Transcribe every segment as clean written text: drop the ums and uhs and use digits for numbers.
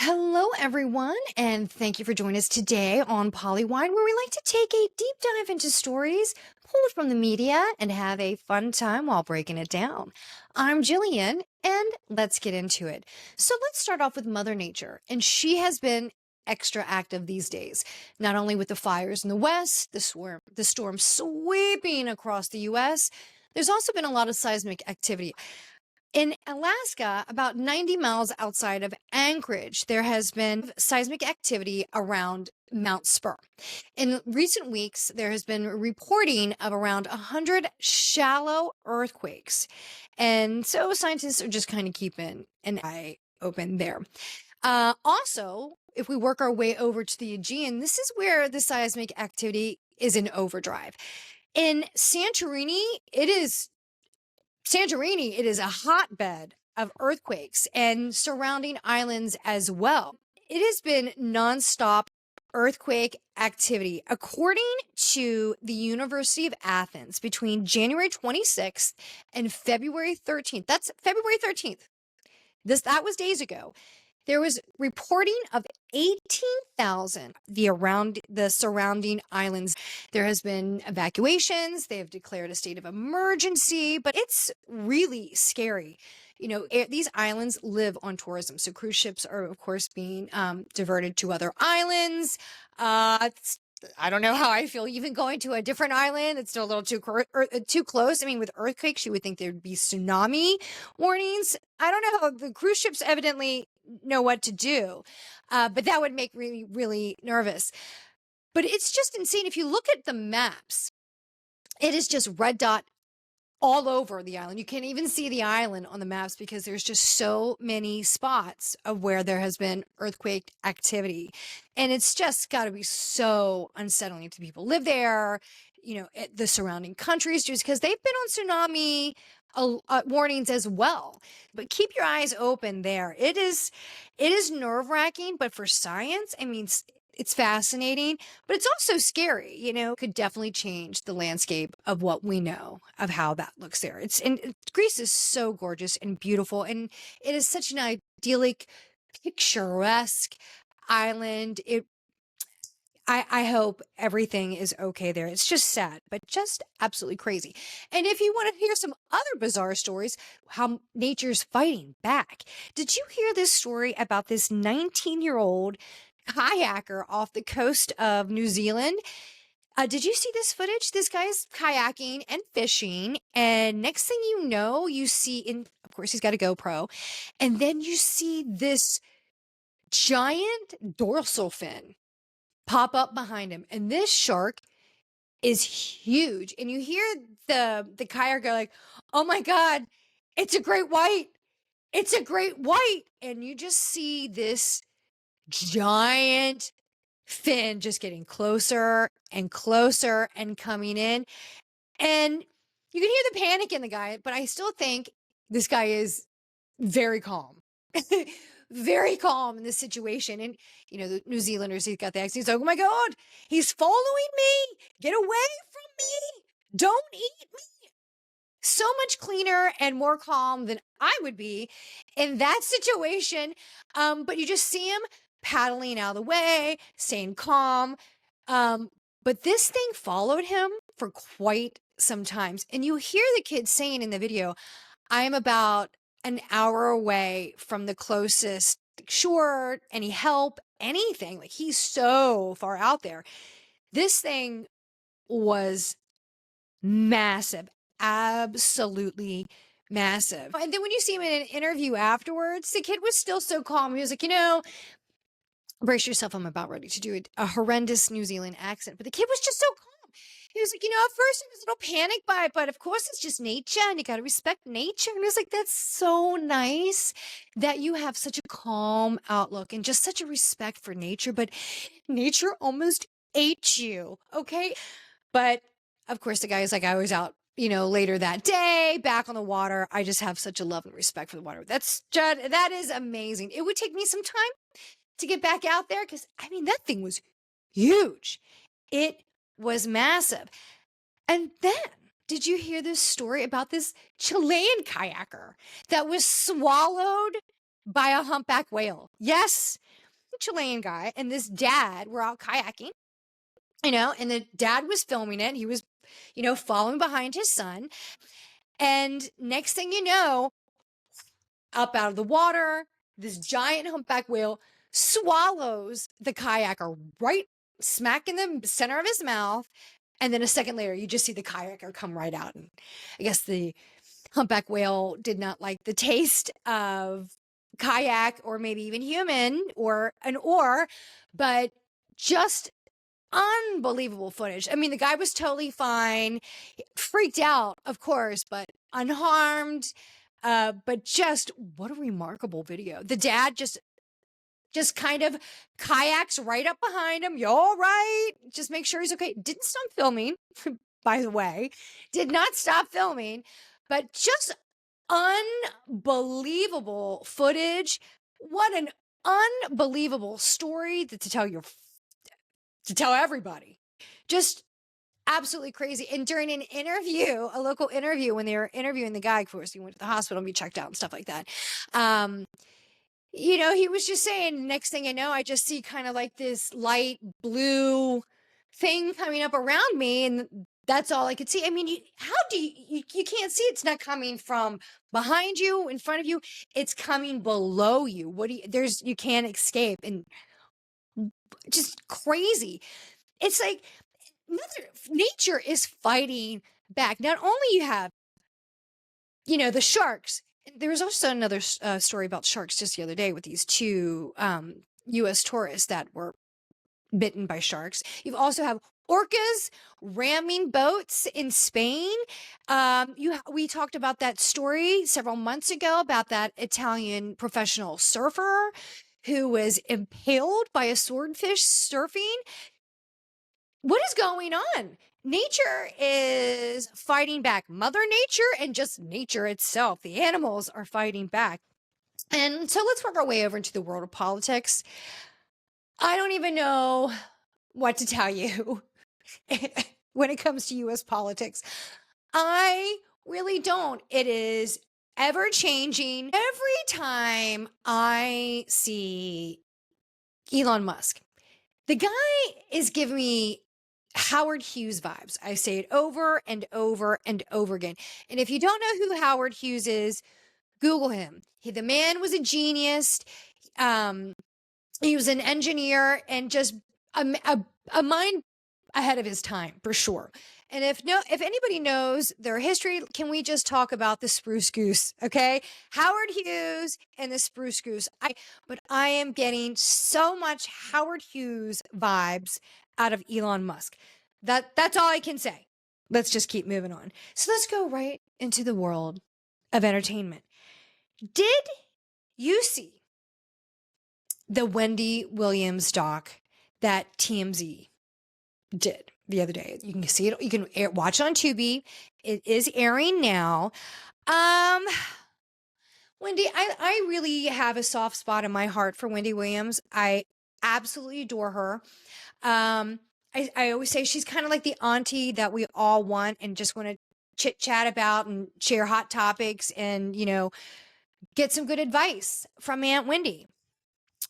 Hello, everyone, and thank you for joining us today on PoliWine, where we like to take a deep dive into stories pulled from the media and have a fun time while breaking it down. I'm Jillian, and let's get into it. So, let's start off with Mother Nature, and she has been extra active these days, not only with the fires in the West, the storm sweeping across the US. There's also been a lot of seismic activity. In Alaska, about 90 miles outside of Anchorage, there has been seismic activity around Mount Spur. In recent weeks, there has been reporting of around 100 shallow earthquakes. And so scientists are just kind of keeping an eye open there. Also, if we work our way over to the Aegean, this is where the seismic activity is in overdrive. In Santorini, it is a hotbed of earthquakes and surrounding islands as well. It has been nonstop earthquake activity, according to the University of Athens, between January 26th and February 13th. That's February 13th. That was days ago. There was reporting of 18,000 the surrounding islands. There has been evacuations. They have declared a state of emergency, but it's really scary. These islands live on tourism. So cruise ships are, of course, being diverted to other islands. I don't know how I feel even going to a different island. It's still a little too close. I mean, with earthquakes, you would think there'd be tsunami warnings. I don't know how the cruise ships evidently know what to do, but that would make me really nervous. But it's just insane. If you look at the maps, it is just red dot all over the island. You can't even see the island on the maps because there's just so many spots of where there has been earthquake activity. And it's just got to be so unsettling to people who live there, the surrounding countries, just because they've been on tsunami warnings as well. But keep your eyes open there. It is nerve-wracking, but for science, I mean, it's fascinating, but it's also scary, could definitely change the landscape of what we know of how that looks there. Greece is so gorgeous and beautiful, and it is such an idyllic, picturesque island. I hope everything is okay there. It's just sad, but just absolutely crazy. And if you want to hear some other bizarre stories, how nature's fighting back. Did you hear this story about this 19-year-old kayaker off the coast of New Zealand? Did you see this footage? This guy's kayaking and fishing, and next thing you know, of course, he's got a GoPro, and then you see this giant dorsal fin pop up behind him, and this shark is huge. And you hear the kayaker go like, "Oh my God, it's a great white! It's a great white!" And you just see this giant fin just getting closer and closer and coming in. And you can hear the panic in the guy, but I still think this guy is very calm. Very calm in this situation. And, the New Zealanders, he's got the accent. He's like, "Oh my God, he's following me. Get away from me. Don't eat me." So much cleaner and more calm than I would be in that situation. But you just see him paddling out of the way, staying calm. But this thing followed him for quite some times. And you hear the kid saying in the video, "I am about an hour away from the closest shore, any help, anything." Like, he's so far out there. This thing was massive, absolutely massive. And then when you see him in an interview afterwards, the kid was still so calm. He was like, brace yourself, I'm about ready to do a horrendous New Zealand accent. But the kid was just so calm. He was like, at first I was a little panicked by it, but of course it's just nature and you got to respect nature. And I was like, that's so nice that you have such a calm outlook and just such a respect for nature. But nature almost ate you, okay? But of course, the guy is like, I was out, later that day, back on the water. I just have such a love and respect for the water. That is amazing. It would take me some time to get back out there because, that thing was huge. It was massive. And then, did you hear this story about this Chilean kayaker that was swallowed by a humpback whale. Yes, Chilean guy and this dad were out kayaking, and the dad was filming it. He was, following behind his son. And next thing you know, up out of the water, this giant humpback whale swallows the kayaker right smack in the center of his mouth. And then a second later, you just see the kayaker come right out. And I guess the humpback whale did not like the taste of kayak or maybe even human or an oar, but just unbelievable footage. I mean, the guy was totally fine, freaked out, of course, but unharmed. But just what a remarkable video. The dad just kind of kayaks right up behind him. You all right? Just make sure he's okay. Didn't stop filming, by the way. Did not stop filming, but just unbelievable footage. What an unbelievable story to tell everybody. Just absolutely crazy. And during an interview, a local interview, when they were interviewing the guy, of course, he went to the hospital and be checked out and stuff like that. He was just saying, next thing I know, I just see kind of like this light blue thing coming up around me. And that's all I could see. I mean, how do you can't see, it's not coming from behind you, in front of you. It's coming below you. You can't escape. And just crazy. It's like nature is fighting back. Not only you have, the sharks. There was also another story about sharks just the other day with these two U.S. tourists that were bitten by sharks. You also have orcas ramming boats in Spain. We talked about that story several months ago about that Italian professional surfer who was impaled by a swordfish surfing. What is going on? Nature is fighting back. Mother Nature and just nature itself. The animals are fighting back. And so let's work our way over into the world of politics. I don't even know what to tell you when it comes to U.S. politics. I really don't. It is ever changing. Every time I see Elon Musk, the guy is giving me Howard Hughes vibes. I say it over and over and over again. And if you don't know who Howard Hughes is, Google him. The man was a genius. He was an engineer and just a mind ahead of his time, for sure. And if anybody knows their history, can we just talk about the spruce goose? Okay. Howard Hughes and the spruce goose. But I am getting so much Howard Hughes vibes out of Elon Musk. That's all I can say. Let's just keep moving on. So let's go right into the world of entertainment. Did you see the Wendy Williams doc that TMZ did the other day? You can see it. You can watch it on Tubi. It is airing now. Wendy, I really have a soft spot in my heart for Wendy Williams. I absolutely adore her. I always say she's kind of like the auntie that we all want and just want to chit chat about and share hot topics and, get some good advice from Aunt Wendy.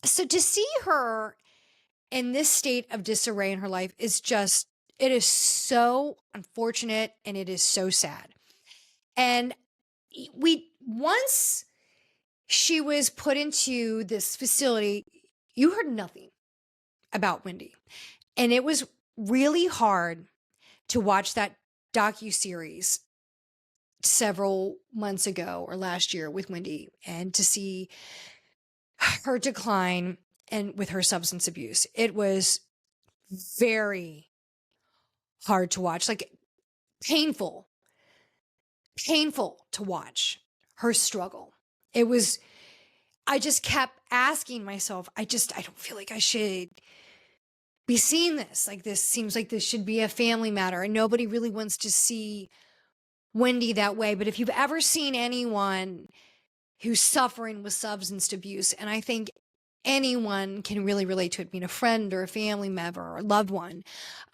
So to see her in this state of disarray in her life it is so unfortunate and it is so sad. And once she was put into this facility, you heard nothing about Wendy. And it was really hard to watch that docuseries several months ago or last year with Wendy and to see her decline and with her substance abuse. It was very hard to watch, like painful to watch her struggle. I just kept asking myself, I don't feel like I should be seeing this. Like, this seems like this should be a family matter and nobody really wants to see Wendy that way. But if you've ever seen anyone who's suffering with substance abuse, and I think anyone can really relate to it, being a friend or a family member or a loved one,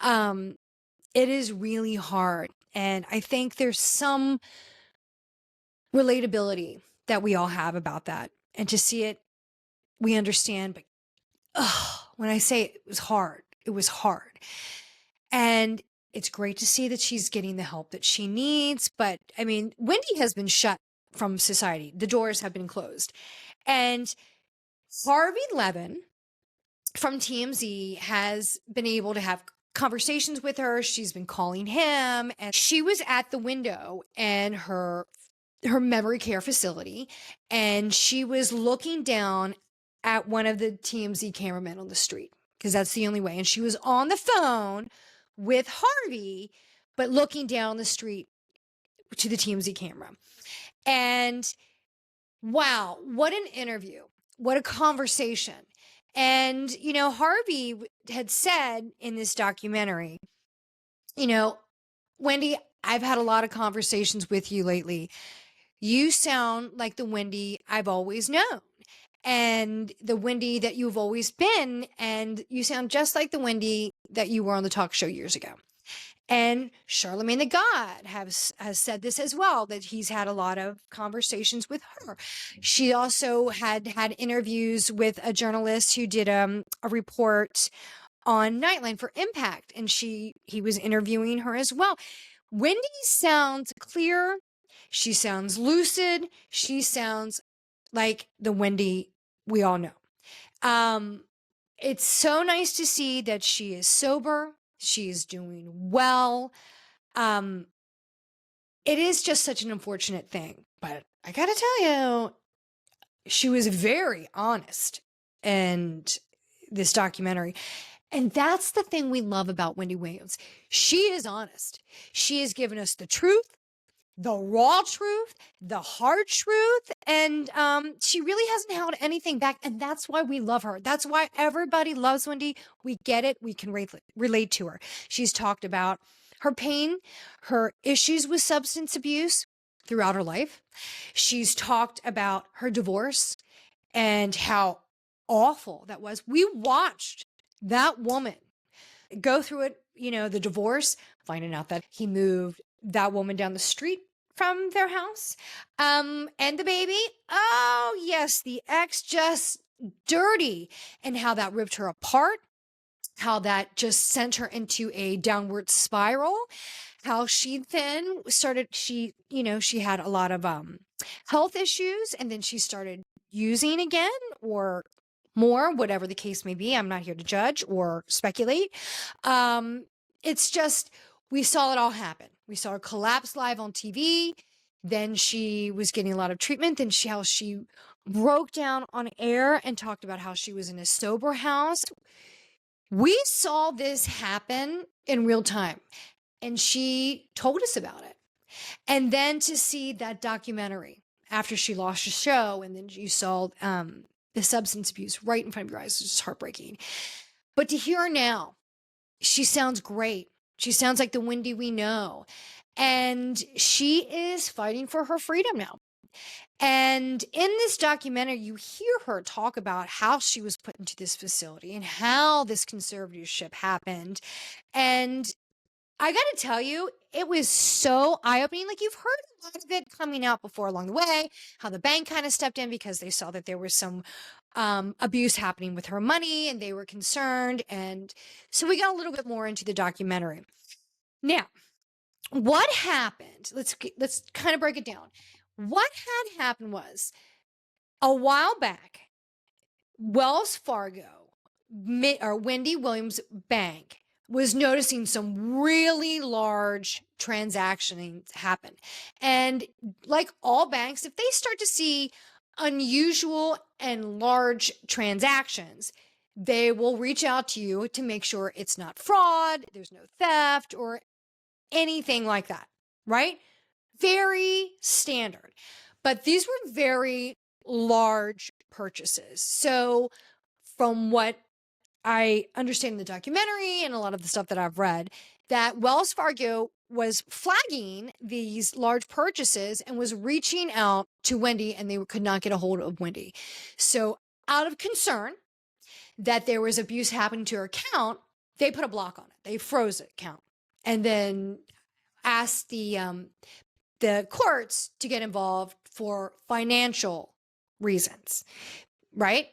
it is really hard. And I think there's some relatability that we all have about that. and to see it, we understand. But when I say it was hard, it was hard. And it's great to see that she's getting the help that she needs. But I mean, Wendy has been shut from society. The doors have been closed. And Harvey Levin from TMZ has been able to have conversations with her. She's been calling him, and she was at the window in her memory care facility, and she was looking down at one of the TMZ cameramen on the street, because that's the only way. And she was on the phone with Harvey, but looking down the street to the TMZ camera. And wow, what an interview. What a conversation. And, you know, Harvey had said in this documentary, you know, Wendy, I've had a lot of conversations with you lately. You sound like the Wendy I've always known, and the Wendy that you've always been. And you sound just like the Wendy that you were on the talk show years ago. And Charlemagne the God has said this as well, that he's had a lot of conversations with her. She also had interviews with a journalist who did a report on Nightline for Impact, and he was interviewing her as well. Wendy sounds clear. She sounds lucid. She sounds like the Wendy we all know. It's so nice to see that she is sober. She is doing well. It is just such an unfortunate thing, but I gotta tell you, she was very honest in this documentary. And that's the thing we love about Wendy Williams. She is honest. She has given us the truth, the raw truth, the hard truth. And she really hasn't held anything back. And that's why we love her. That's why everybody loves Wendy. We get it. We can relate to her. She's talked about her pain, her issues with substance abuse throughout her life. She's talked about her divorce and how awful that was. We watched that woman go through it, you know, the divorce, finding out that he moved that woman down the street from their house, and the baby. Oh yes, the ex, just dirty, and how that ripped her apart, how that just sent her into a downward spiral, how she then started, she had a lot of health issues, and then she started using again, or more, whatever the case may be. I'm not here to judge or speculate. It's just, we saw it all happen. We saw her collapse live on TV. Then she was getting a lot of treatment. Then how she broke down on air and talked about how she was in a sober house. We saw this happen in real time, and she told us about it. And then to see that documentary after she lost her show, and then you saw the substance abuse right in front of your eyes, is just heartbreaking. But to hear her now, she sounds great. She sounds like the Wendy we know. And she is fighting for her freedom now. And in this documentary, you hear her talk about how she was put into this facility and how this conservatorship happened. And I got to tell you, it was so eye-opening. Like, you've heard a lot of it coming out before along the way, how the bank kind of stepped in because they saw that there was some abuse happening with her money, and they were concerned. And so we got a little bit more into the documentary. Now, what happened? Let's kind of break it down. What had happened was, a while back, Wells Fargo, or Wendy Williams Bank, was noticing some really large transactions happen. And like all banks, if they start to see unusual and large transactions, they will reach out to you to make sure it's not fraud, there's no theft, or anything like that, right? Very standard. But these were very large purchases. So from what I understand in the documentary and a lot of the stuff that I've read, that Wells Fargo was flagging these large purchases and was reaching out to Wendy, and they could not get a hold of Wendy. So out of concern that there was abuse happening to her account, they put a block on it. They froze the account, and then asked the courts to get involved for financial reasons, right?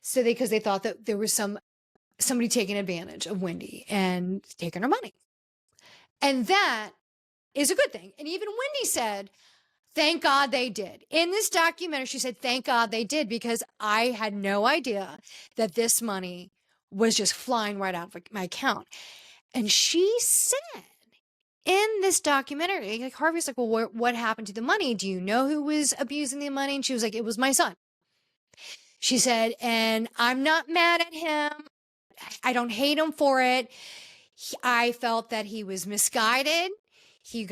So because they thought that there was somebody taking advantage of Wendy and taking her money. And that is a good thing. And even Wendy said, thank God they did. In this documentary, she said, thank God they did, because I had no idea that this money was just flying right out of my account. And she said in this documentary, like Harvey's like, well, what happened to the money? Do you know who was abusing the money? And she was like, it was my son. She said, and I'm not mad at him. I don't hate him for it. I felt that he was misguided. He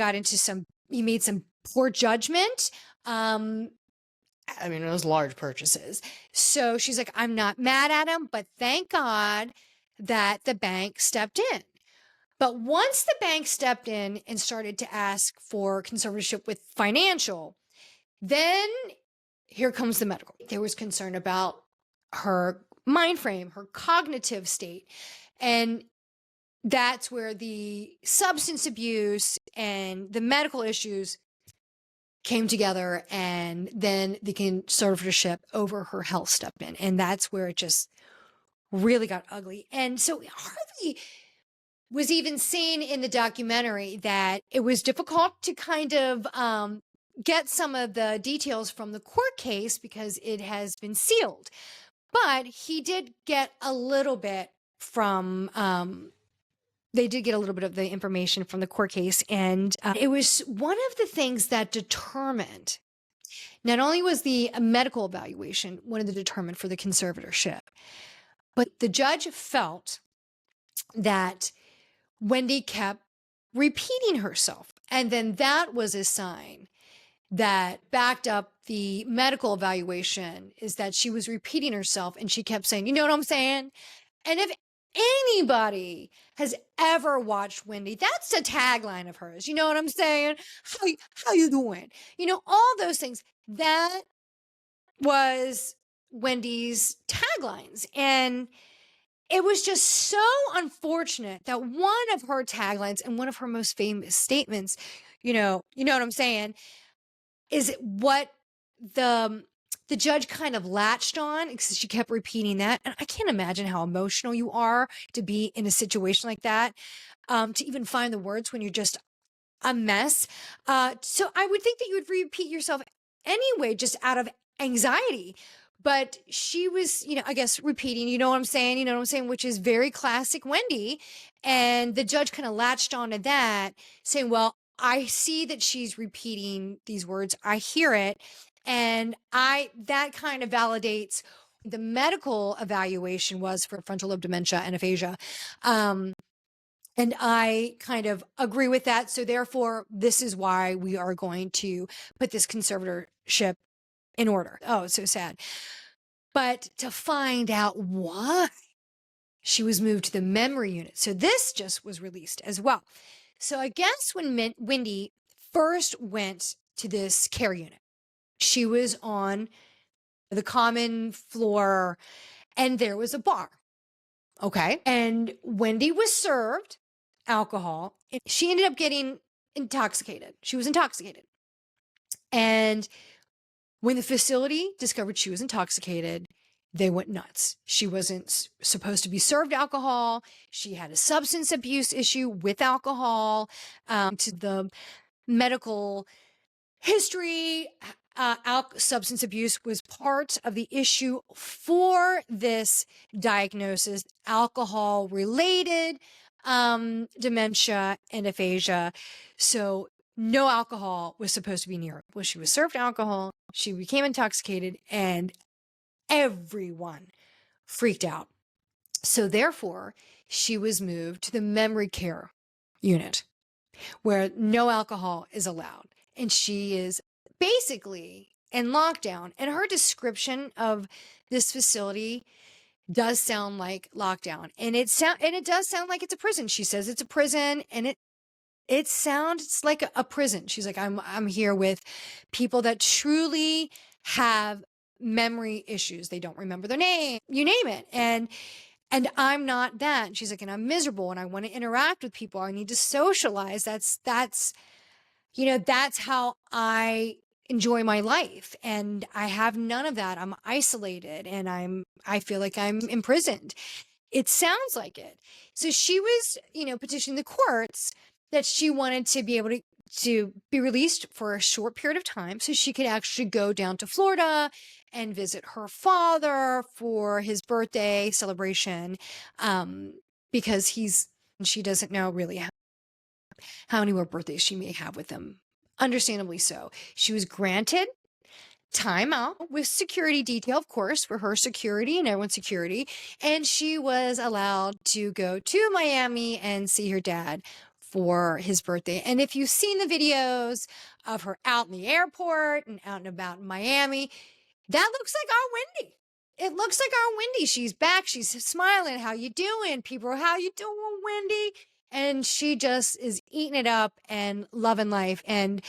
made some poor judgment. I mean, it was large purchases. So she's like, I'm not mad at him, but thank God that the bank stepped in. But once the bank stepped in and started to ask for conservatorship with financial, then here comes the medical. There was concern about her mind frame, her cognitive state. And that's where the substance abuse and the medical issues came together, and then the conservatorship over her health stepped in. And that's where it just really got ugly. And so Harvey was even saying in the documentary that it was difficult to kind of get some of the details from the court case because it has been sealed. But he did get a little bit from they did get a little bit of the information from the court case. And it was one of the things that determined, not only was the medical evaluation one of the determined for the conservatorship, but the judge felt that Wendy kept repeating herself. And then that was a sign that backed up the medical evaluation, is that she was repeating herself and she kept saying, you know what I'm saying? And if anybody has ever watched Wendy, that's the tagline of hers. You know what I'm saying? How you doing? You know, all those things. That was Wendy's taglines. And it was just so unfortunate that one of her taglines and one of her most famous statements, you know what I'm saying, is what the judge kind of latched on, because she kept repeating that. And I can't imagine how emotional you are to be in a situation like that, to even find the words when you're just a mess. So I would think that you would repeat yourself anyway, just out of anxiety. But she was, I guess repeating, you know what I'm saying, which is very classic Wendy. And the judge kind of latched onto that, saying, well, I see that she's repeating these words. I hear it. And that kind of validates the medical evaluation was for frontal lobe dementia and aphasia. And I kind of agree with that. So therefore, this is why we are going to put this conservatorship in order. Oh, it's so sad. But to find out why she was moved to the memory unit. So this just was released as well. So I guess when Wendy first went to this care unit, she was on the common floor and there was a bar. Okay. And Wendy was served alcohol. And she ended up getting intoxicated. She was intoxicated. And when the facility discovered she was intoxicated, they went nuts. She wasn't supposed to be served alcohol. She had a substance abuse issue with alcohol. To the medical history, substance abuse was part of the issue for this diagnosis, alcohol-related dementia and aphasia. So no alcohol was supposed to be near her. Well, she was served alcohol. She became intoxicated, and everyone freaked out. So therefore, she was moved to the memory care unit where no alcohol is allowed. And she is basically in lockdown. And her description of this facility does sound like lockdown. And it does sound like it's a prison. She says it's a prison, and it sounds like a prison. She's like, I'm here with people that truly have memory issues. They don't remember their name, you name it. And I'm not that. And she's like, and I'm miserable and I want to interact with people. I need to socialize. That's how I enjoy my life. And I have none of that. I'm isolated and I feel like I'm imprisoned. It sounds like it. So she was, petitioning the courts that she wanted to be able to be released for a short period of time so she could actually go down to Florida and visit her father for his birthday celebration. Because she doesn't know really how many more birthdays she may have with him. Understandably so. She was granted time out with security detail, of course, for her security and everyone's security. And she was allowed to go to Miami and see her dad for his birthday. And if you've seen the videos of her out in the airport and out and about in Miami, that looks like our Wendy. It looks like our Wendy. She's back. She's smiling. How you doing? People are, how you doing, Wendy? And she just is eating it up and loving life. And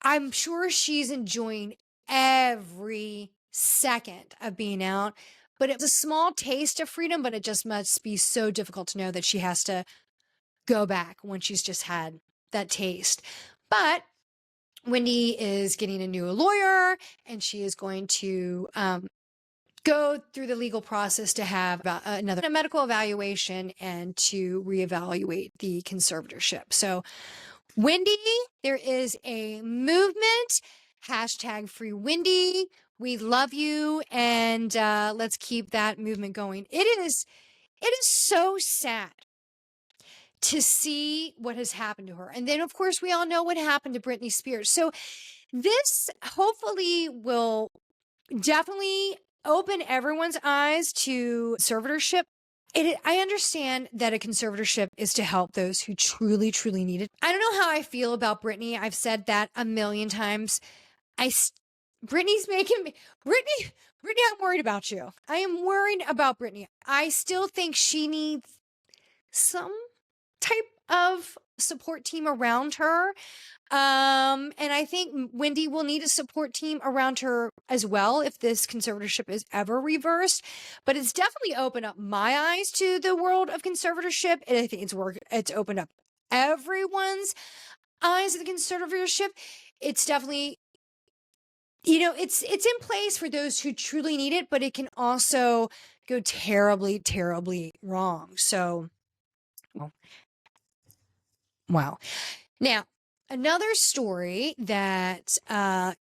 I'm sure she's enjoying every second of being out, but it's a small taste of freedom, but it just must be so difficult to know that she has to go back when she's just had that taste. But Wendy is getting a new lawyer and she is going to go through the legal process to have another medical evaluation and to reevaluate the conservatorship. So Wendy, there is a movement, #free Wendy. We love you. And let's keep that movement going. It is so sad to see what has happened to her. And then, of course, we all know what happened to Britney Spears. So this hopefully will definitely open everyone's eyes to conservatorship. I understand that a conservatorship is to help those who truly, truly need it. I don't know how I feel about Britney. I've said that a million times. Britney's making me, Britney, I'm worried about you. I am worried about Britney. I still think she needs some type of support team around her. And I think Wendy will need a support team around her as well if this conservatorship is ever reversed. But it's definitely opened up my eyes to the world of conservatorship. And I think it's opened up everyone's eyes of the conservatorship. It's definitely, it's in place for those who truly need it, but it can also go terribly, terribly wrong. So, wow. Now, another story that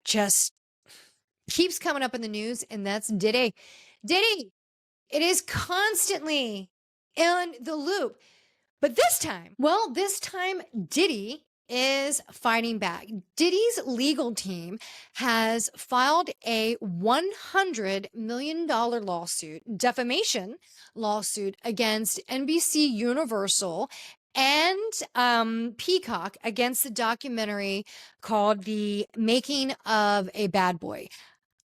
just keeps coming up in the news, and that's Diddy. Diddy, it is constantly in the loop. But this time, Diddy is fighting back. Diddy's legal team has filed a $100 million lawsuit, defamation lawsuit against NBC Universal and Peacock against the documentary called The Making of a Bad Boy.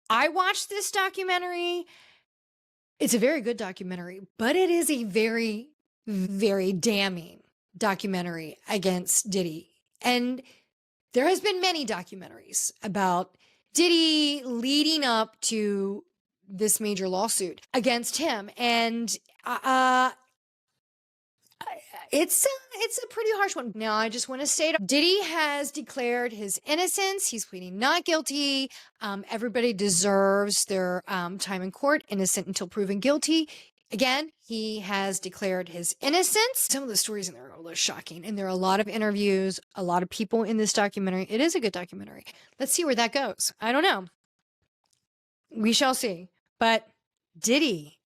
I watched this documentary. It's a very good documentary, but it is a very, very damning documentary against Diddy. And there has been many documentaries about Diddy leading up to this major lawsuit against him. And it's a pretty harsh one. Now, I just want to state Diddy has declared his innocence. He's pleading not guilty. Everybody deserves their time in court, innocent until proven guilty. Again, he has declared his innocence. Some of the stories in there are a little shocking, and there are a lot of interviews, a lot of people in this documentary. It is a good documentary. Let's see where that goes. I don't know. We shall see. But Diddy,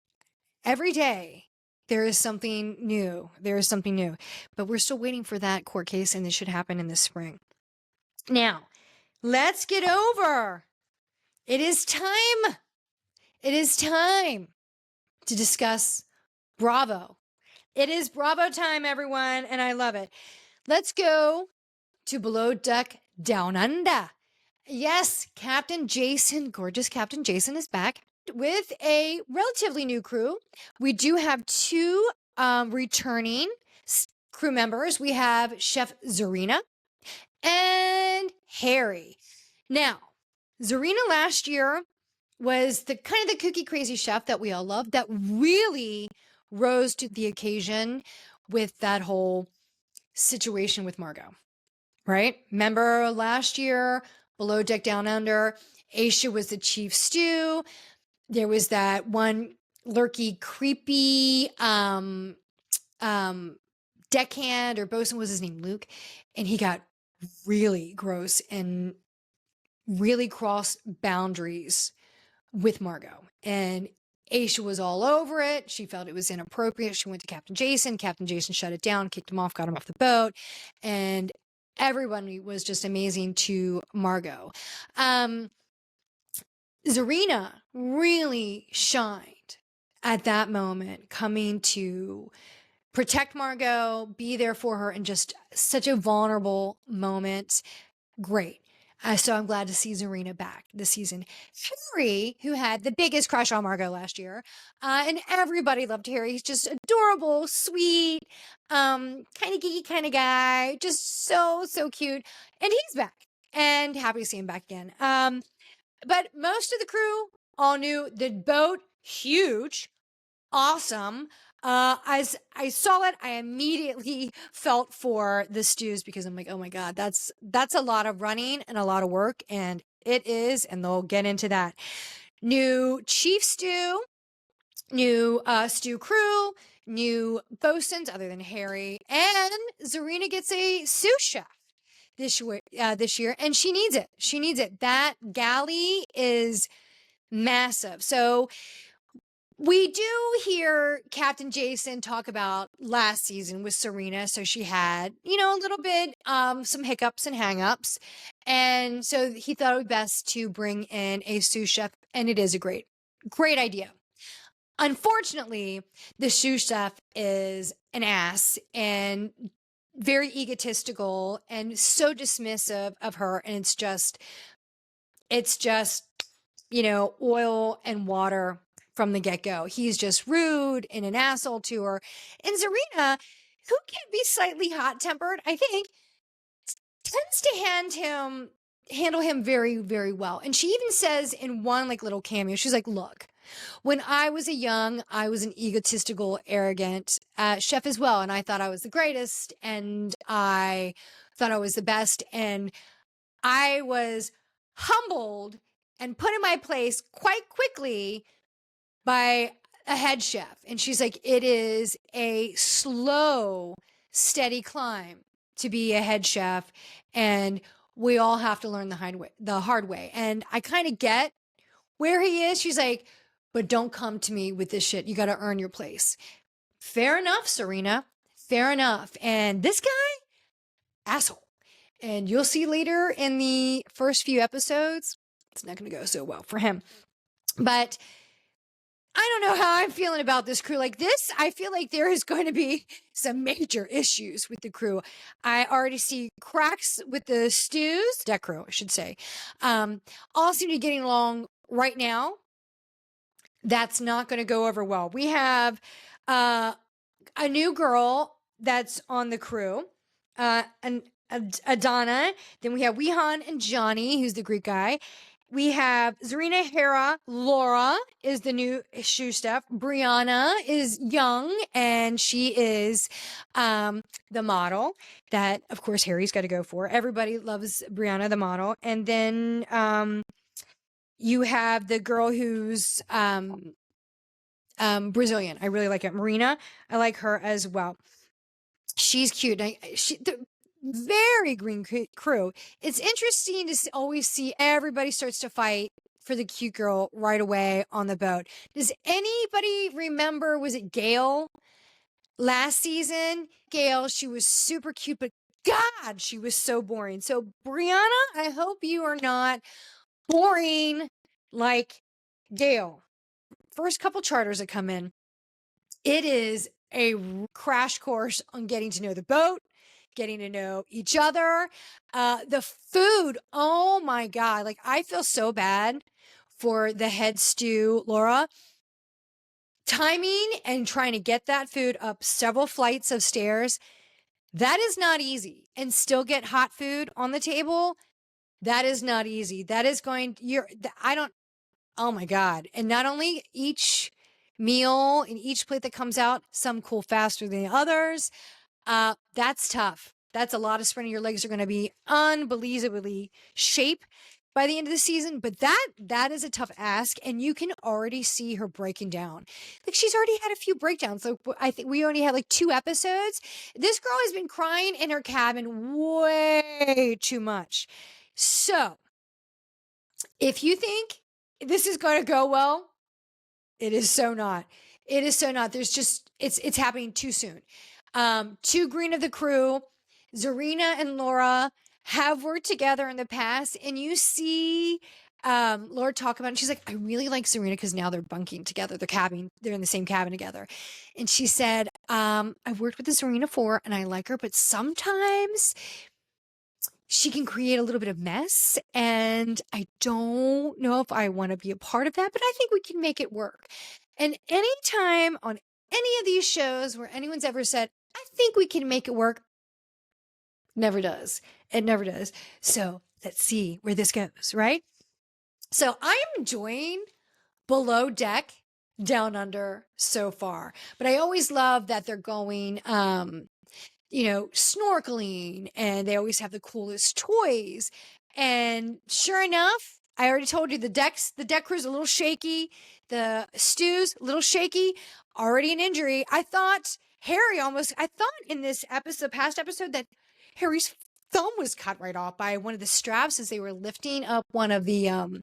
every day, there is something new. There is something new. But we're still waiting for that court case, and this should happen in the spring. Now, let's get over. It is time. It is time to discuss Bravo. It is Bravo time, everyone, and I love it. Let's go to Below Deck Down Under. Yes, Captain Jason, gorgeous Captain Jason is back with a relatively new crew. We do have two returning crew members. We have Chef Zarina and Harry. Now, Zarina last year was the kind of the kooky crazy chef that we all love, that really rose to the occasion with that whole situation with Margot, right? Remember last year, Below Deck Down Under, Aisha was the chief stew. There was that one lurky, creepy deckhand or bosun, was his name, Luke, and he got really gross and really crossed boundaries with Margot. And Aisha was all over it. She felt it was inappropriate. She went to Captain Jason. Captain Jason shut it down, kicked him off, got him off the boat. And everyone was just amazing to Margot. Zarina really shined at that moment, coming to protect Margot, be there for her in just such a vulnerable moment. Great. So I'm glad to see Zarina back this season. Harry, who had the biggest crush on Margot last year, and everybody loved Harry. He's just adorable, sweet, kind of geeky kind of guy, just so cute. And he's back, and happy to see him back again. But most of the crew all knew the boat, huge, awesome. As I saw it, I immediately felt for the stews because I'm like, oh my God, that's a lot of running and a lot of work. And it is, and they'll get into that. New chief stew, new stew crew, new bosuns other than Harry, and Zarina gets a sous chef this year, and she needs it. She needs it. That galley is massive. So we do hear Captain Jason talk about last season with Serena. So she had, a little bit, some hiccups and hangups. And so he thought it would be best to bring in a sous chef. And it is a great idea. Unfortunately, the sous chef is an ass and very egotistical and so dismissive of her. And it's just, oil and water from the get-go. He's just rude and an asshole to her. And Zarina, who can be slightly hot-tempered, I think, tends to handle him very, very well. And she even says in one little cameo, she's like, look, when I was I was an egotistical, arrogant chef as well. And I thought I was the greatest and I thought I was the best. And I was humbled and put in my place quite quickly by a head chef. And she's like, it is a slow, steady climb to be a head chef. And we all have to learn the hard way. And I kind of get where he is. She's like, but don't come to me with this shit. You got to earn your place. Fair enough, Serena. Fair enough. And this guy, asshole. And you'll see later in the first few episodes, it's not going to go so well for him. But I don't know how I'm feeling about this crew. I feel like there is going to be some major issues with the crew. I already see cracks with the stews, deck crew, I should say. All seem to be getting along right now. That's not going to go over well. We have a new girl that's on the crew, and Adana. Then we have Wihan and Johnny, who's the Greek guy. We have Zarina, Hera, Laura is the new sous chef. Brianna is young, and she is the model that, of course, Harry's got to go for. Everybody loves Brianna, the model. And then you have the girl who's Brazilian. I really like it. Marina, I like her as well. She's cute. Very green crew. It's interesting to always see everybody starts to fight for the cute girl right away on the boat. Does anybody remember, was it Gail last season? Gail, she was super cute, but God, she was so boring. So Brianna, I hope you are not boring like Gail. First couple charters that come in, it is a crash course on getting to know the boat, getting to know each other. The food, oh my God. I feel so bad for the head stew, Laura. Timing and trying to get that food up several flights of stairs, that is not easy. And still get hot food on the table, that is not easy. That is oh my God. And not only each meal and each plate that comes out, some cool faster than the others. That's tough. That's a lot of sprinting. Your legs are going to be unbelievably shape by the end of the season, but that is a tough ask, and you can already see her breaking down. Like, she's already had a few breakdowns. So I think we only had like 2 episodes. This girl has been crying in her cabin way too much. So if you think this is going to go well, it is so not. It is so not. There's just, it's happening too soon. Two green of the crew, Zarina and Laura have worked together in the past, and you see Laura talk about it. She's like, I really like Zarina because now they're bunking together. They're in the same cabin together. And she said, I've worked with the Zarina before and I like her, but sometimes she can create a little bit of mess, and I don't know if I want to be a part of that, but I think we can make it work. And anytime on any of these shows where anyone's ever said, I think we can make it work, never does. It never does. So let's see where this goes, right? So I am enjoying Below Deck, Down Under so far, but I always love that they're going, snorkeling, and they always have the coolest toys. And sure enough, I already told you the deck crew's a little shaky. The stew's a little shaky. Already an injury. I thought in this past episode, that Harry's thumb was cut right off by one of the straps as they were lifting up one of the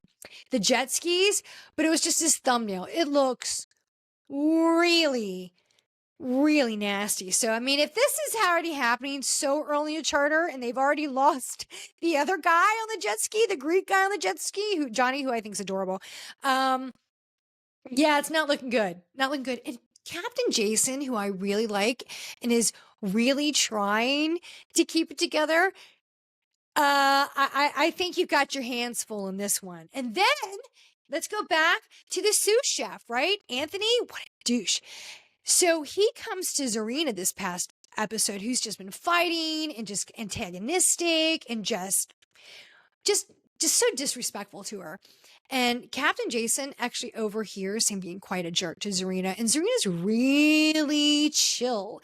jet skis, but it was just his thumbnail. It looks really, really nasty. So, I mean, if this is already happening so early in charter, and they've already lost the other guy on the jet ski, the Greek guy on the jet ski, Johnny, who I think is adorable. Yeah, it's not looking good. Not looking good. And Captain Jason, who I really like and is really trying to keep it together, I think you've got your hands full in this one. And then let's go back to the sous chef, right? Anthony, what a douche. So he comes to Zarina this past episode, who's just been fighting and just antagonistic and just so disrespectful to her. And Captain Jason actually overhears him being quite a jerk to Zarina, and Zarina's really chill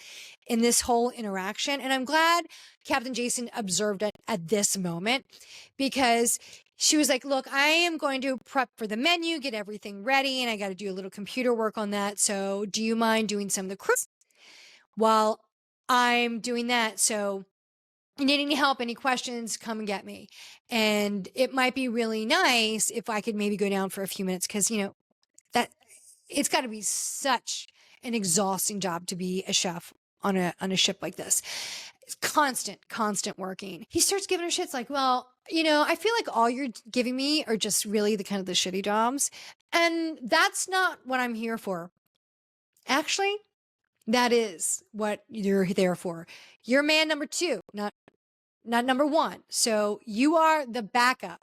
in this whole interaction. And I'm glad Captain Jason observed it at this moment, because she was like, look, I am going to prep for the menu, get everything ready, and I got to do a little computer work on that. So do you mind doing some of the crew while I'm doing that? So you need any help, any questions, come and get me. And it might be really nice if I could maybe go down for a few minutes, because, that it's got to be such an exhausting job to be a chef on a ship like this. It's constant working. He starts giving her shits like, well, I feel like all you're giving me are just really the kind of the shitty jobs. And that's not what I'm here for. Actually, that is what you're there for. You're man number 2, not number 1. So you are the backup,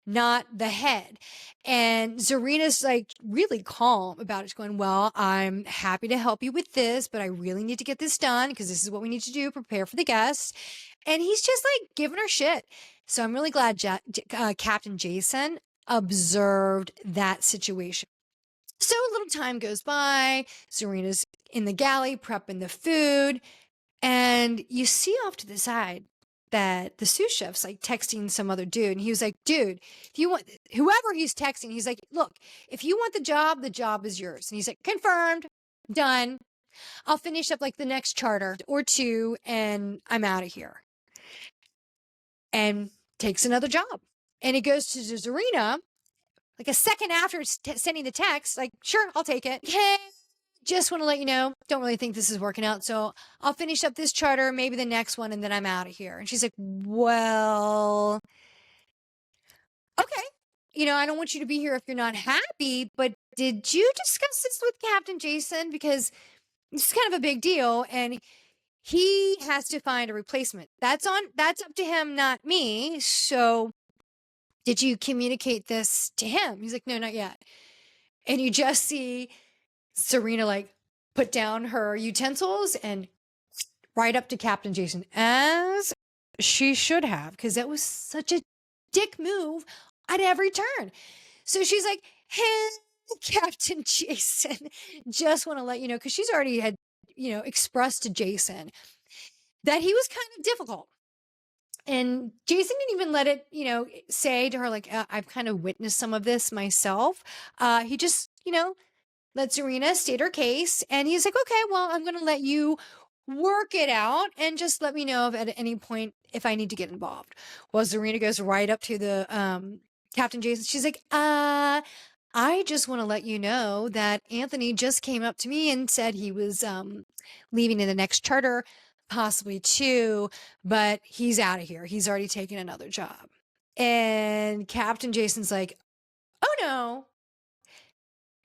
not the head. And Zarina's like really calm about it, going, well, I'm happy to help you with this, but I really need to get this done because this is what we need to do, prepare for the guests. And he's just like giving her shit. So I'm really glad Captain Jason observed that situation. So a little time goes by. Zarina's in the galley prepping the food. And you see off to the side that the sous chef's like texting some other dude. And he was like, dude, if you want, whoever he's texting, he's like, look, if you want the job is yours. And he's like, confirmed, done. I'll finish up like the next charter or 2 and I'm out of here. And takes another job. And he goes to Zarina like a second after sending the text, like, sure, I'll take it. Hey, just want to let you know, don't really think this is working out. So I'll finish up this charter, maybe the next one, and then I'm out of here. And she's like, well, okay. I don't want you to be here if you're not happy, but did you discuss this with Captain Jason? Because it's kind of a big deal, and he has to find a replacement. That's up to him, not me. So did you communicate this to him? He's like, no, not yet. And you just see Zarina like put down her utensils and right up to Captain Jason, as she should have, because that was such a dick move at every turn. So she's like, hey, Captain Jason, just want to let you know, because she's already had, expressed to Jason that he was kind of difficult. And Jason didn't even let it, say to her, like, I've kind of witnessed some of this myself. He just, let Zarina state her case. And he's like, okay, well, I'm going to let you work it out and just let me know if at any point if I need to get involved. Well, Zarina goes right up to the Captain Jason. She's like, I just want to let you know that Anthony just came up to me and said he was leaving in the next charter, possibly two, but he's out of here. He's already taken another job. And Captain Jason's like, oh no,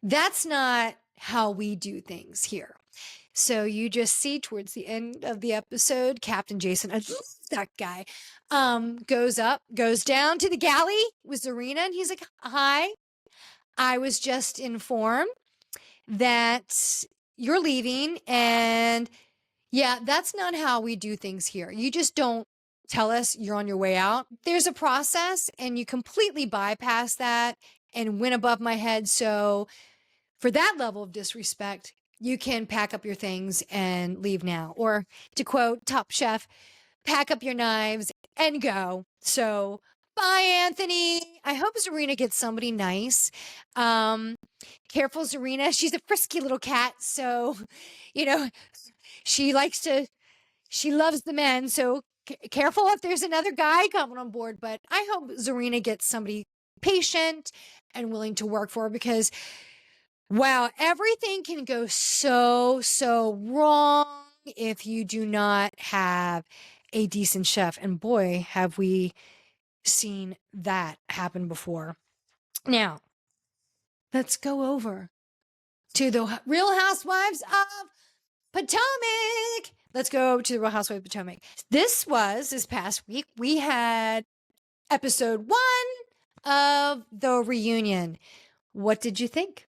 that's not how we do things here. So you just see towards the end of the episode, Captain Jason, that guy, goes down to the galley with Zarina, and he's like, hi, I was just informed that you're leaving, and yeah, that's not how we do things here. You just don't tell us you're on your way out. There's a process, and you completely bypass that and went above my head. So for that level of disrespect, you can pack up your things and leave now. Or to quote Top Chef, pack up your knives and go. So bye, Anthony. I hope Zarina gets somebody nice. Careful, Zarina. She's a frisky little cat. So, she loves the men. So careful if there's another guy coming on board. But I hope Zarina gets somebody patient and willing to work for her, because wow, everything can go so wrong if you do not have a decent chef. And boy, have we seen that happen before. Now, let's go over to the Real Housewives of Potomac. Let's go to the Real Housewives of Potomac. This past week, we had episode 1 of the reunion. What did you think?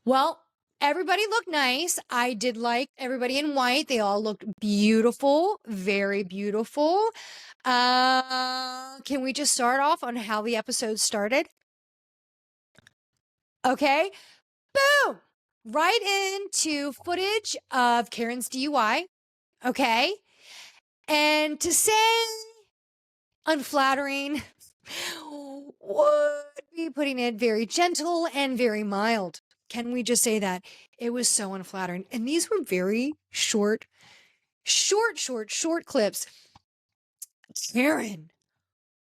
Well, everybody looked nice. I did like everybody in white. They all looked beautiful, very beautiful. Can we just start off on how the episode started? Okay. Boom. Right into footage of Karen's DUI. Okay. And to say unflattering would be putting it very gentle and very mild. Can we just say that? It was so unflattering. And these were very short clips. Karen.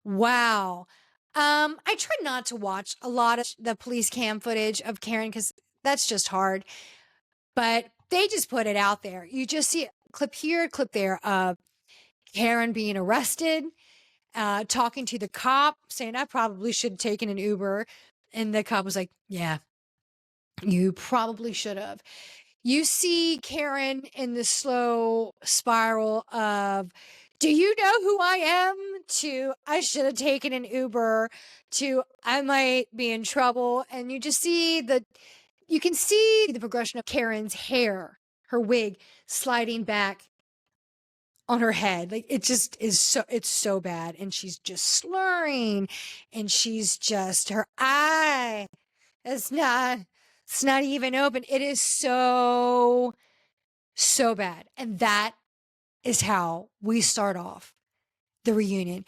Wow. I try not to watch a lot of the police cam footage of Karen because that's just hard. But they just put it out there. You just see a clip here, a clip there of Karen being arrested, talking to the cop, saying, I probably should have taken an Uber. And the cop was like, yeah, you probably should have. You see Karen in the slow spiral of, do you know who I am? To, I should have taken an Uber, to, I might be in trouble. And you just see you can see the progression of Karen's hair, her wig sliding back on her head. Like it just is it's so bad. And she's just slurring, and she's just, her eye, it's not even open. It is so bad. And that is how we start off the reunion.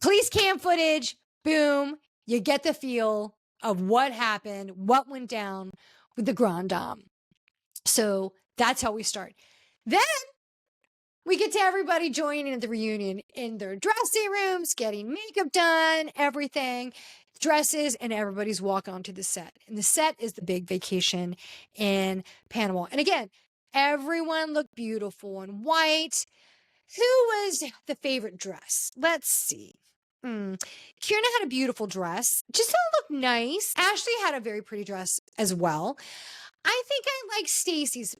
Police cam footage, boom, you get the feel of what happened, what went down with the Grand Dame. So that's how we start. Then we get to everybody joining at the reunion in their dressing rooms, getting makeup done, everything, dresses, and everybody's walking onto the set. And the set is the big vacation in Panama. And again, everyone looked beautiful in white. Who was the favorite dress? Let's see. Kierna had a beautiful dress. Giselle looked nice. Ashley had a very pretty dress as well. I think I like Stacy's.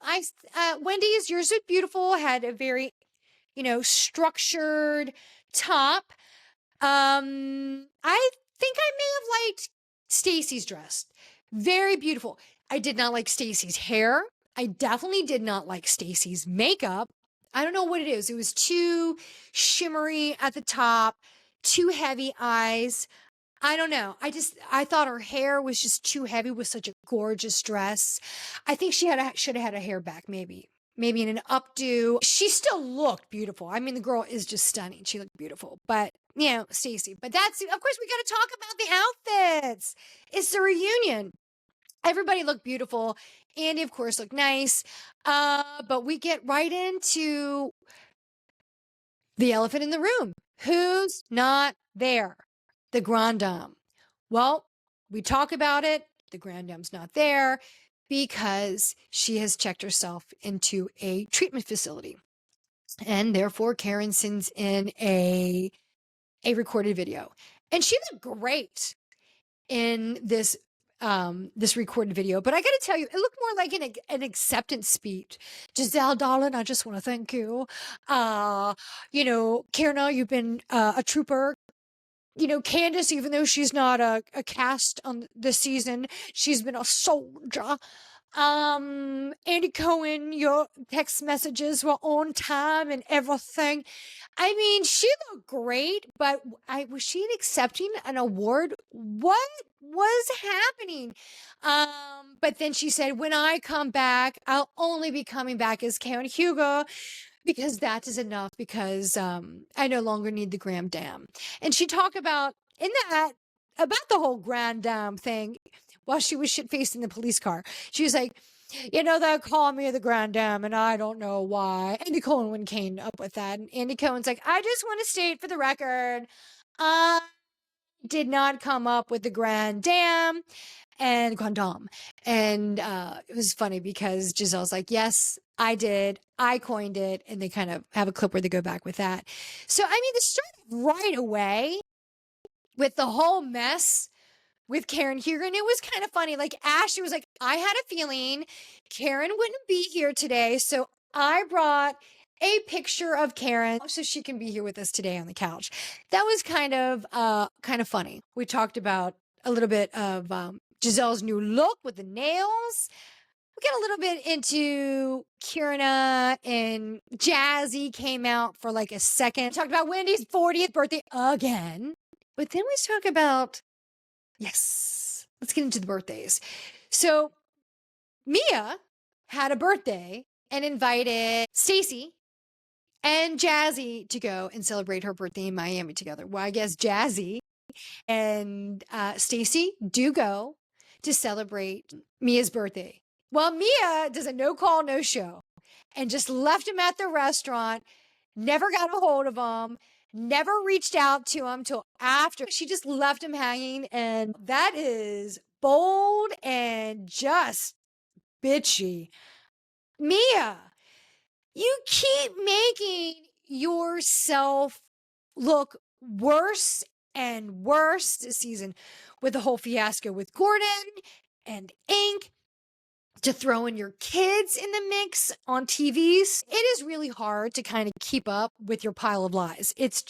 Wendy's, yours looked beautiful. Had a very, structured top. I think I may have liked Stacy's dress. Very beautiful. I did not like Stacy's hair. I definitely did not like Stacy's makeup. I don't know what it is. It was too shimmery at the top, too heavy eyes. I don't know. I thought her hair was just too heavy with such a gorgeous dress. I think she should have had her hair back maybe. maybe in an updo. She still looked beautiful. I mean, the girl is just stunning. She looked beautiful. But, you know, Stacey. But that's, of course, we got to talk about the outfits. It's the reunion. Everybody looked beautiful. Andy, of course, looked nice. But we get right into the elephant in the room. Who's not there? The Grand Dame. Well, we talk about it. The Grand Dame's not there because she has checked herself into a treatment facility. And therefore, Karen sends in a recorded video. And she looked great in this recorded video. But I got to tell you, it looked more like an acceptance speech. Giselle, darling, I just want to thank you. You know, Karen, you've been a trooper. You know, Candace, even though she's not a cast on this season, she's been a soldier. Andy Cohen, your text messages were on time and everything. I mean, she looked great, but was she accepting an award? What was happening? But then she said, when I come back, I'll only be coming back as Karen Hugo because that is enough because I no longer need the Grand Dame. And she talked about about the whole Grand Dame thing while she was shit-faced in the police car. She was like, you know, they call me the Grand Dame, and I don't know why. Andy Cohen came up with that. And Andy Cohen's like, I just want to state for the record, I did not come up with the Grand Dame and Grand Dame. And it was funny because Giselle's like, yes, I did. I coined it. And they kind of have a clip where they go back with that. So, I mean, this started right away with the whole mess with Karen Huger. And it was kind of funny. Like Ashley was like, I had a feeling Karen wouldn't be here today. So I brought a picture of Karen so she can be here with us today on the couch. That was kind of funny. We talked about a little bit of Giselle's new look with the nails. We got a little bit into Kierna, and Jazzy came out for like a second. Talked about Wendy's 40th birthday again. But then we talk about, yes, let's get into the birthdays. So Mia had a birthday and invited Stacey and Jazzy to go and celebrate her birthday in Miami together. Well, I guess Jazzy and Stacey do go to celebrate Mia's birthday. Well, Mia does a no call, no show and just left him at the restaurant, never got a hold of him, never reached out to him till after. She just left him hanging, and that is bold and just bitchy. Mia, you keep making yourself look worse and worse this season with the whole fiasco with Gordon and Ink, to throw in your kids in the mix on TVs. It is really hard to kind of keep up with your pile of lies. It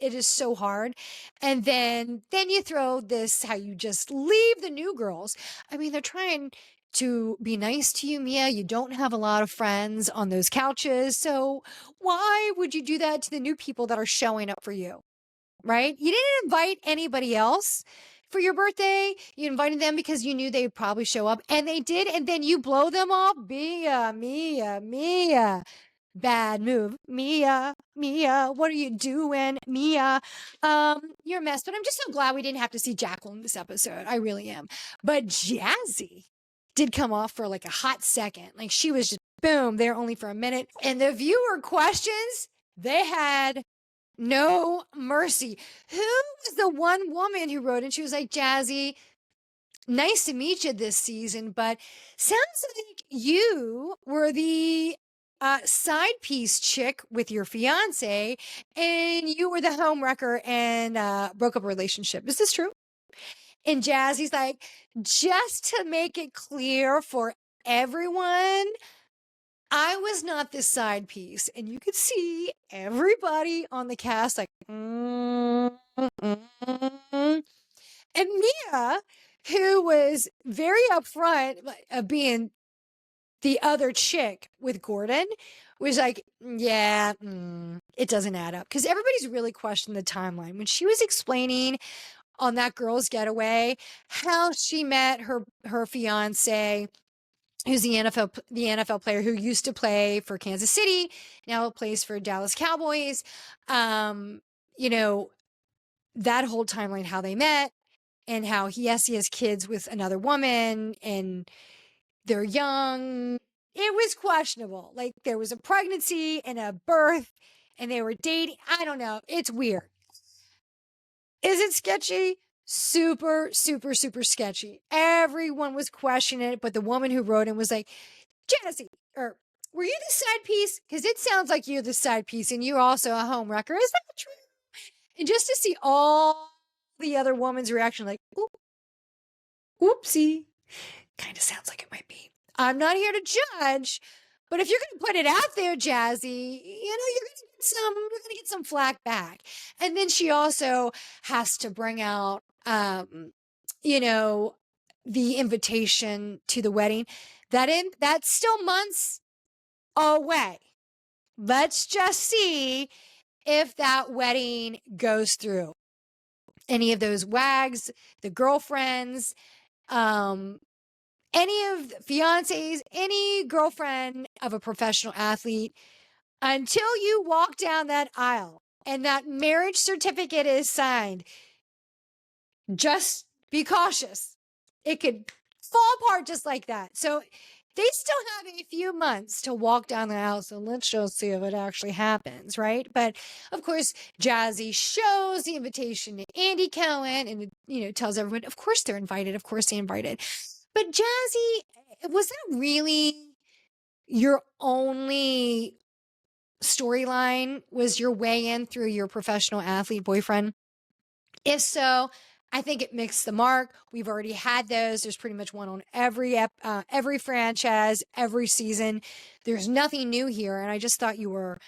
is so hard. And then you throw this, how you just leave the new girls. I mean, they're trying to be nice to you, Mia. You don't have a lot of friends on those couches. So why would you do that to the new people that are showing up for you? Right? You didn't invite anybody else for your birthday. You invited them because you knew they would probably show up, and they did. And then you blow them off. Mia. Bad move. Mia, what are you doing? Mia, you're a mess. But I'm just so glad we didn't have to see Jacqueline this episode. I really am. But Jazzy did come off for like a hot second. Like she was just boom, there only for a minute. And the viewer questions, they had no mercy. Who was the one woman who wrote? And she was like, Jazzy, nice to meet you this season, but sounds like you were the side piece chick with your fiance, and you were the home wrecker and broke up a relationship. Is this true? And Jazzy's like, just to make it clear for everyone, I was not this side piece. And you could see everybody on the cast like, And Mia, who was very upfront of being the other chick with Gordon, was like, yeah, it doesn't add up. Because everybody's really questioned the timeline. When she was explaining on that girl's getaway how she met her fiance who's the NFL player who used to play for Kansas City, now plays for Dallas Cowboys. You know, that whole timeline, how they met and how he has kids with another woman and they're young. It was questionable. Like there was a pregnancy and a birth and they were dating. I don't know. It's weird. Is it sketchy? Super, super, super sketchy. Everyone was questioning it, but the woman who wrote it was like, Jesse, or were you the side piece? Because it sounds like you're the side piece and you're also a home wrecker. Is that true? And just to see all the other woman's reaction, like, oop, oopsie, kind of sounds like it might be. I'm not here to judge, but if you're going to put it out there, Jazzy, you know, you're going to get some flack back. And then she also has to bring out, you know, the invitation to the wedding. That's still months away. Let's just see if that wedding goes through. Any of those wags, the girlfriends, any of the fiancés, any girlfriend of a professional athlete, until you walk down that aisle and that marriage certificate is signed, just be cautious. It could fall apart just like that. So they still have a few months to walk down the aisle. So let's just see if it actually happens, right? But of course, Jazzy shows the invitation to Andy Cohen and, you know, tells everyone, of course they're invited. Of course they're invited. But Jazzy, was that really your only storyline? Was your way in through your professional athlete boyfriend? If so, I think it missed the mark. We've already had those. There's pretty much one on every franchise, every season. There's nothing new here. And I just thought you were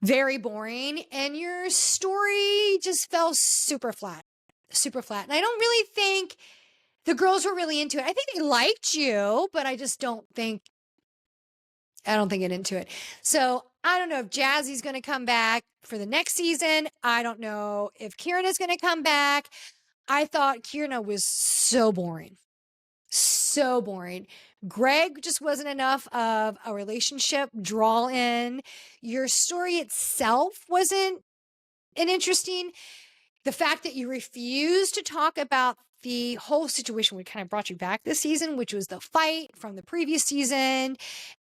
very boring and your story just fell super flat, super flat. And I don't really think the girls were really into it. I think they liked you, but I don't think it into it. So I don't know if Jazzy's going to come back for the next season. I don't know if Kieran is going to come back. I thought Kieran was so boring. So boring. Greg just wasn't enough of a relationship draw in. Your story itself wasn't an interesting. The fact that you refused to talk about the whole situation, what kind of brought you back this season, which was the fight from the previous season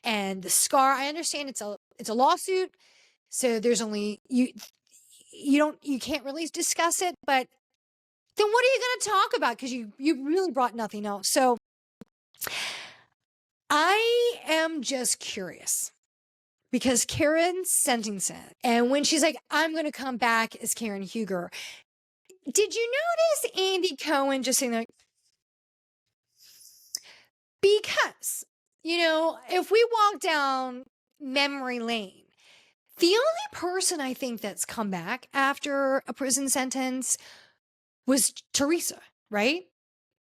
and the scar. I understand it's a lawsuit, so there's only you can't really discuss it, but then what are you going to talk about? Because you really brought nothing else. So I am just curious because Karen's sentencing, and when she's like, I'm going to come back as Karen Huger, did you notice Andy Cohen just saying like, because, you know, if we walk down memory lane, the only person I think that's come back after a prison sentence was Teresa, right?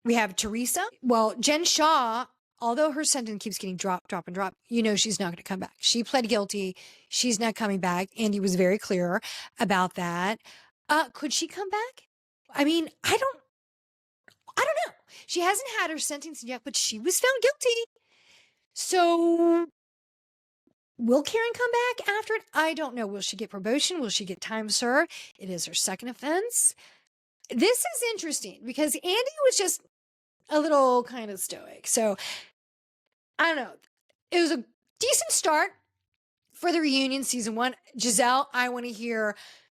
We have Teresa. Well, Jen Shaw, although her sentence keeps getting dropped, you know, she's not going to come back. She pled guilty. She's not coming back. Andy was very clear about that. Could she come back? I mean, I don't know. She hasn't had her sentence yet, but she was found guilty. So will Karen come back after it? I don't know. Will she get promotion? Will she get time served? It is her second offense. This is interesting because Andy was just a little kind of stoic. So I don't know. It was a decent start for the reunion season 1. Giselle, I want to hear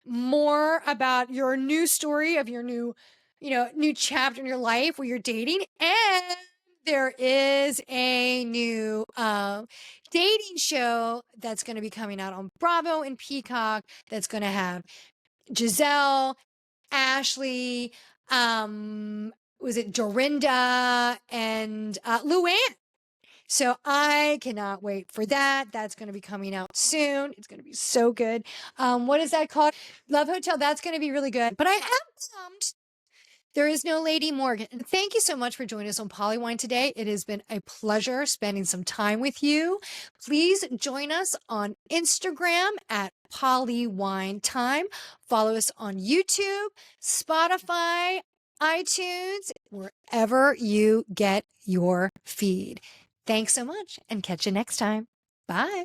more about your new story of your new chapter in your life where you're dating. And there is a new dating show that's going to be coming out on Bravo and Peacock that's going to have Giselle, Ashley, was it Dorinda and Luann? So I cannot wait for that. That's going to be coming out soon. It's going to be so good. What is that called? Love Hotel. That's going to be really good. But I am bummed there is no Lady Morgan. And thank you so much for joining us on PoliWine today. It has been a pleasure spending some time with you. Please join us on Instagram at PoliWine Time. Follow us on YouTube, Spotify, iTunes, wherever you get your feed. Thanks so much and catch you next time. Bye.